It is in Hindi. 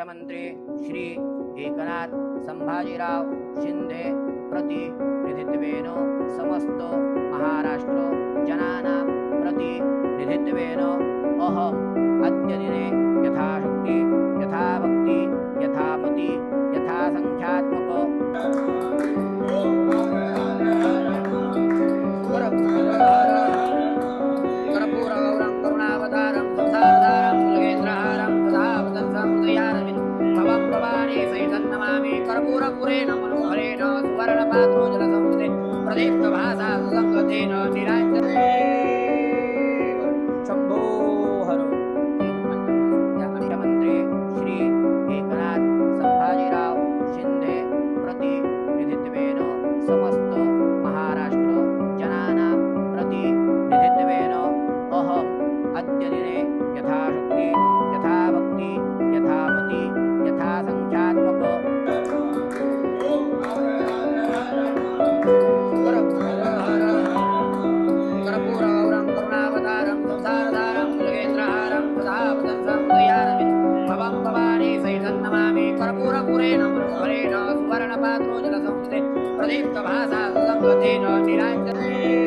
मुख्यमंत्री श्री एकनाथ संभाजीराव शिंदे प्रतिनिधित्वेन समस्त महाराष्ट्र जनानां प्रतिनिधित्वेन अहम अद्य दिने यथाशक्ति यथाभक्ति यथामति यथासंख्यात्मक कर्पूरगौरं करुणावतारं संसारधारं योगेन्द्रहारं सदा वदन्तं हृदयारविन्दं भवं भवानी सहितं नमामि कर्पूरपुरेण मनोहरेण सुवर्णपात्रो जलसंस्थे प्रदीप्तभासा सुसंगतेन निराञ्जने शम्भो हर। मुख्यमंत्री श्री एकनाथ संभाजीराव शिंदे प्रतिनिधित्वेन समस्त महाराष्ट्र जनानां प्रतिनिधित्वेन अहम अद्य दिने यथाशक्ति यथाभक्ति यथामति यथासंख्यात्मक कर्पूरगौरं करुणावतारं संसारधारं योगेन्द्रहारं सदा वदन्तं हृदयारविन्दं भवं भवानी सहितं नमामि कर्पूरपुरेण मनोहरेण सुवर्णपात्रो जलसंस्थे प्रदीप्तभासा सुसंगतेन निराञ्जने